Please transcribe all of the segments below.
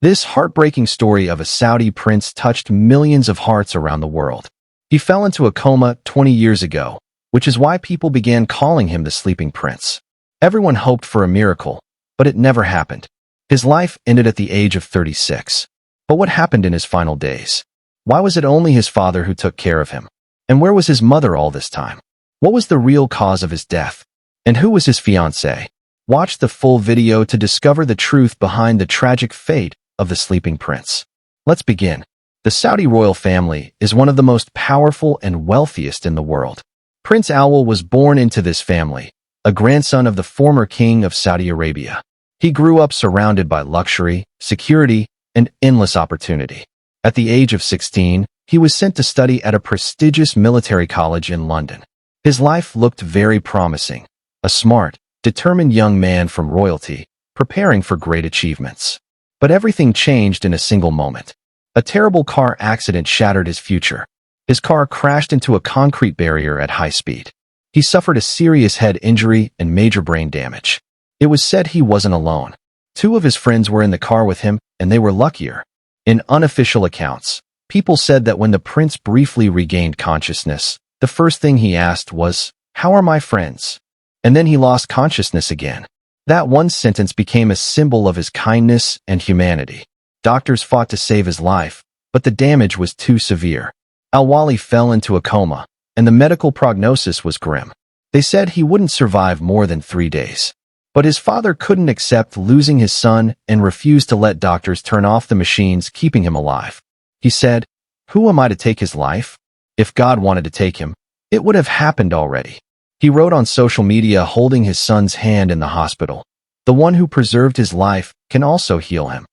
This heartbreaking story of a Saudi prince touched millions of hearts around the world. He fell into a coma 20 years ago, which is why people began calling him the sleeping prince. Everyone hoped for a miracle, but it never happened. His life ended at the age of 36. But what happened in his final days? Why was it only his father who took care of him? And where was his mother all this time? What was the real cause of his death? And who was his fiancée? Watch the full video to discover the truth behind the tragic fate of the sleeping prince. Let's begin. The Saudi royal family is one of the most powerful and wealthiest in the world. Prince Alwal was born into this family, a grandson of the former king of Saudi Arabia. He grew up surrounded by luxury, security, and endless opportunity. At the age of 16, he was sent to study at a prestigious military college in London. His life looked very promising, a smart, determined young man from royalty, preparing for great achievements. But everything changed in a single moment. A terrible car accident shattered his future. His car crashed into a concrete barrier at high speed. He suffered a serious head injury and major brain damage. It was said he wasn't alone. Two of his friends were in the car with him, and they were luckier. In unofficial accounts, people said that when the prince briefly regained consciousness, the first thing he asked was, "How are my friends?" And then he lost consciousness again. That one sentence became a symbol of his kindness and humanity. Doctors fought to save his life, but the damage was too severe. Al-Wali fell into a coma, and the medical prognosis was grim. They said he wouldn't survive more than 3 days. But his father couldn't accept losing his son and refused to let doctors turn off the machines keeping him alive. He said, "Who am I to take his life? If God wanted to take him, it would have happened already." He wrote on social media holding his son's hand in the hospital, "The one who preserved his life can also heal him."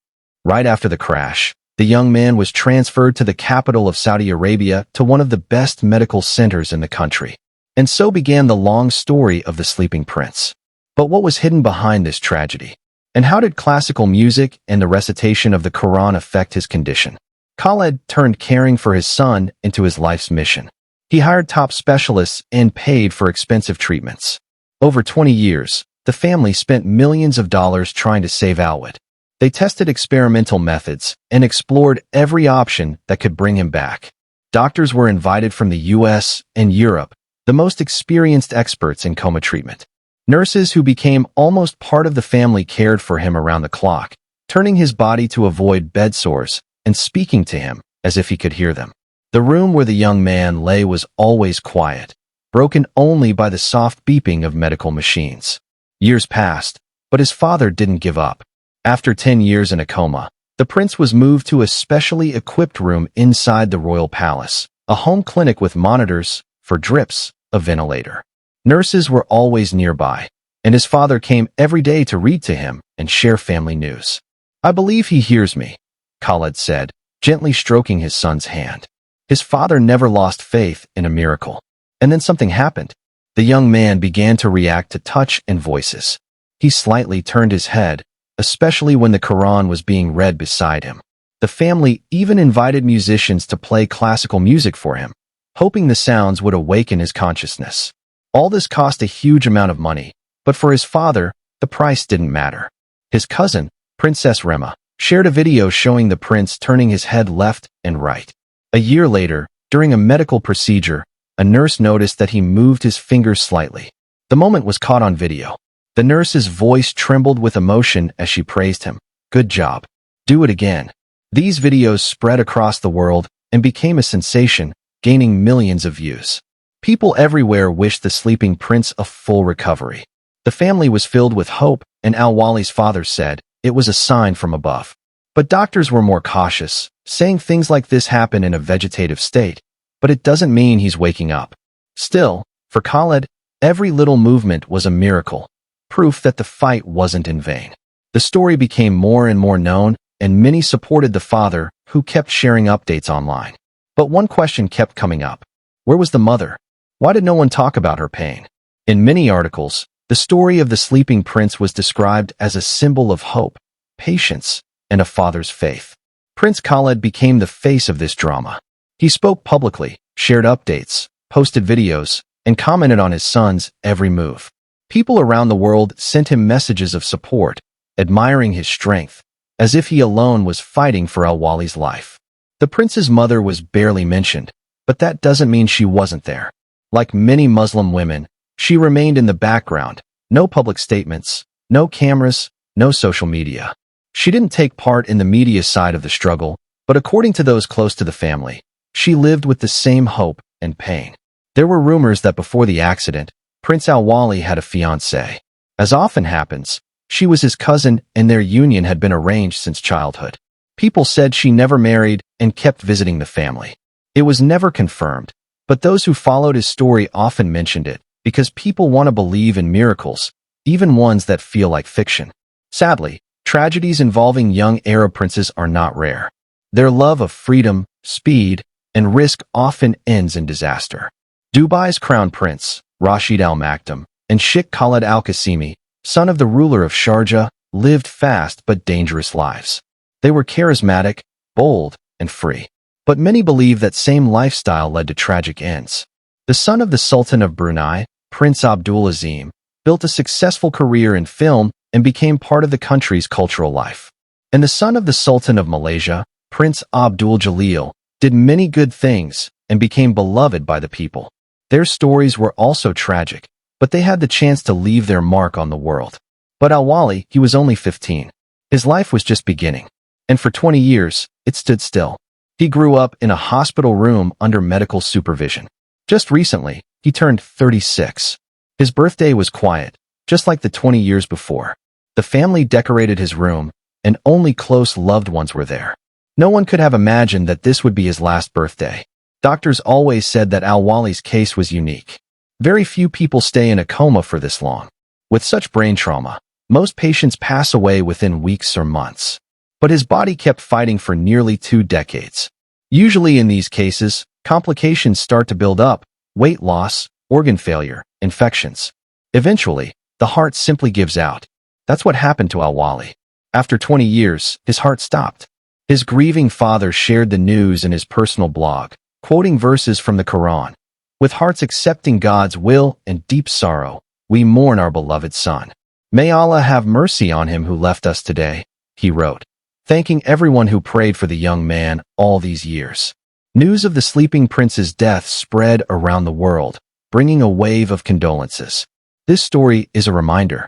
Right after the crash, the young man was transferred to the capital of Saudi Arabia to one of the best medical centers in the country. And so began the long story of the sleeping prince. But what was hidden behind this tragedy? And how did classical music and the recitation of the Quran affect his condition? Khaled turned caring for his son into his life's mission. He hired top specialists and paid for expensive treatments. Over 20 years, the family spent millions of dollars trying to save Alwad. They tested experimental methods and explored every option that could bring him back. Doctors were invited from the US and Europe, the most experienced experts in coma treatment. Nurses who became almost part of the family cared for him around the clock, turning his body to avoid bed sores and speaking to him as if he could hear them. The room where the young man lay was always quiet, broken only by the soft beeping of medical machines. Years passed, but his father didn't give up. After 10 years in a coma, the prince was moved to a specially equipped room inside the royal palace, a home clinic with monitors for drips, a ventilator. Nurses were always nearby, and his father came every day to read to him and share family news. "I believe he hears me," Khaled said, gently stroking his son's hand. His father never lost faith in a miracle. And then something happened. The young man began to react to touch and voices. He slightly turned his head, especially when the Quran was being read beside him. The family even invited musicians to play classical music for him, hoping the sounds would awaken his consciousness. All this cost a huge amount of money, but for his father, the price didn't matter. His cousin, Princess Rema, shared a video showing the prince turning his head left and right. A year later, during a medical procedure, a nurse noticed that he moved his fingers slightly. The moment was caught on video. The nurse's voice trembled with emotion as she praised him. "Good job. Do it again." These videos spread across the world and became a sensation, gaining millions of views. People everywhere wished the sleeping prince a full recovery. The family was filled with hope, and Al-Wali's father said it was a sign from above. But doctors were more cautious, saying things like this happen in a vegetative state, but it doesn't mean he's waking up. Still, for Khaled, every little movement was a miracle, proof that the fight wasn't in vain. The story became more and more known, and many supported the father, who kept sharing updates online. But one question kept coming up. Where was the mother? Why did no one talk about her pain? In many articles, the story of the sleeping prince was described as a symbol of hope, patience, and a father's faith. Prince Khaled became the face of this drama. He spoke publicly, shared updates, posted videos, and commented on his son's every move. People around the world sent him messages of support, admiring his strength, as if he alone was fighting for Al-Wali's life. The prince's mother was barely mentioned, but that doesn't mean she wasn't there. Like many Muslim women, she remained in the background. No public statements, no cameras, no social media. She didn't take part in the media side of the struggle, but according to those close to the family, she lived with the same hope and pain. There were rumors that before the accident, Prince Al-Wali had a fiancée. As often happens, she was his cousin and their union had been arranged since childhood. People said she never married and kept visiting the family. It was never confirmed, but those who followed his story often mentioned it because people want to believe in miracles, even ones that feel like fiction. Sadly, tragedies involving young Arab princes are not rare. Their love of freedom, speed, and risk often ends in disaster. Dubai's crown prince, Rashid Al Maktoum, and Sheikh Khaled Al Qasimi, son of the ruler of Sharjah, lived fast but dangerous lives. They were charismatic, bold, and free. But many believe that same lifestyle led to tragic ends. The son of the Sultan of Brunei, Prince Abdulazim, built a successful career in film and became part of the country's cultural life. And the son of the Sultan of Malaysia, Prince Abdul Jalil, did many good things and became beloved by the people. Their stories were also tragic, but they had the chance to leave their mark on the world. But Al-Wali, he was only 15. His life was just beginning. And for 20 years, it stood still. He grew up in a hospital room under medical supervision. Just recently, he turned 36. His birthday was quiet, just like the 20 years before. The family decorated his room, and only close loved ones were there. No one could have imagined that this would be his last birthday. Doctors always said that Al-Wali's case was unique. Very few people stay in a coma for this long. With such brain trauma, most patients pass away within weeks or months. But his body kept fighting for nearly 2 decades. Usually in these cases, complications start to build up: weight loss, organ failure, infections. Eventually, the heart simply gives out. That's what happened to Al-Wali. After 20 years, his heart stopped. His grieving father shared the news in his personal blog, quoting verses from the Quran. With hearts accepting God's will and deep sorrow, we mourn our beloved son. May Allah have mercy on him who left us today, he wrote, thanking everyone who prayed for the young man all these years. News of the sleeping prince's death spread around the world, bringing a wave of condolences. This story is a reminder